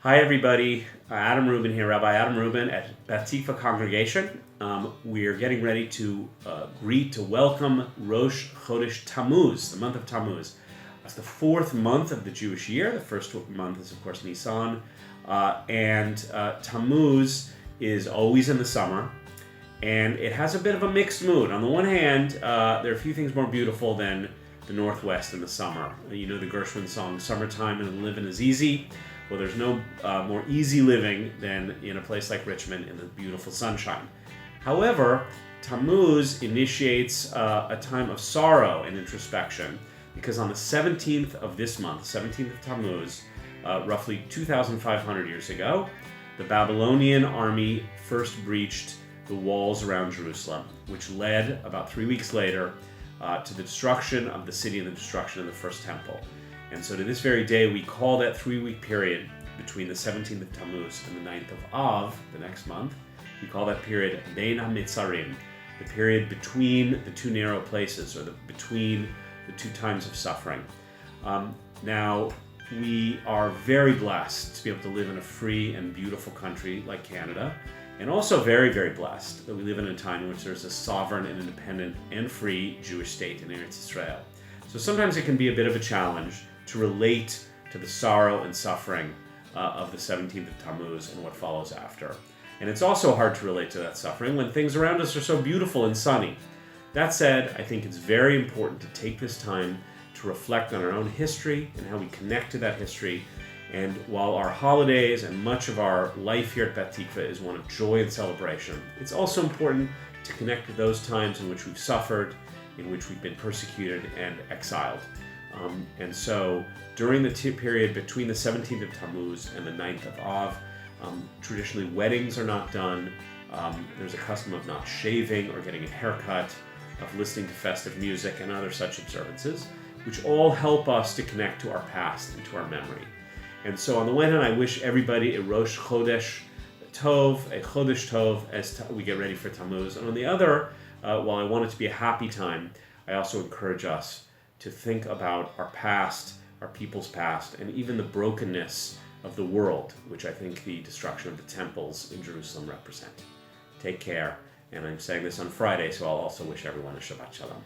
Hi everybody, Adam Rubin here, Rabbi Adam Rubin at Beth Tikvah congregation. We are getting ready to welcome Rosh Hodesh Tamuz, the month of Tammuz. It's the fourth month of the Jewish year. The first month is of course Nisan, and Tammuz is always in the summer, and it has a bit of a mixed mood. On the one hand, there are a few things more beautiful than the Northwest in the summer. You know the Gershwin song, "Summertime and living is easy." Well, there's no more easy living than in a place like Richmond in the beautiful sunshine. However, Tammuz initiates a time of sorrow and introspection, because on the 17th of this month, 17th of Tammuz, roughly 2,500 years ago, the Babylonian army first breached the walls around Jerusalem, which led, about 3 weeks later, to the destruction of the city and the destruction of the first temple. And so to this very day, we call that 3-week period between the 17th of Tammuz and the 9th of Av, the next month, we call that period Bein Hametzarim, the period between the two narrow places, or between the two times of suffering. Now, we are very blessed to be able to live in a free and beautiful country like Canada, and also very, very blessed that we live in a time in which there's a sovereign and independent and free Jewish state in Eretz Israel. So sometimes it can be a bit of a challenge to relate to the sorrow and suffering of the 17th of Tammuz and what follows after. And it's also hard to relate to that suffering when things around us are so beautiful and sunny. That said, I think it's very important to take this time to reflect on our own history and how we connect to that history. And while our holidays and much of our life here at Beth Tikvah is one of joy and celebration, it's also important to connect to those times in which we've suffered, in which we've been persecuted and exiled. And so during the period between the 17th of Tammuz and the 9th of Av, traditionally weddings are not done. There's a custom of not shaving or getting a haircut, of listening to festive music and other such observances, which all help us to connect to our past and to our memory. And so on the one hand, I wish everybody a Rosh Hodesh Tov, a Chodesh Tov, as we get ready for Tammuz. And on the other, while I want it to be a happy time, I also encourage us to think about our past, our people's past, and even the brokenness of the world, which I think the destruction of the temples in Jerusalem represent. Take care, and I'm saying this on Friday, so I'll also wish everyone a Shabbat Shalom.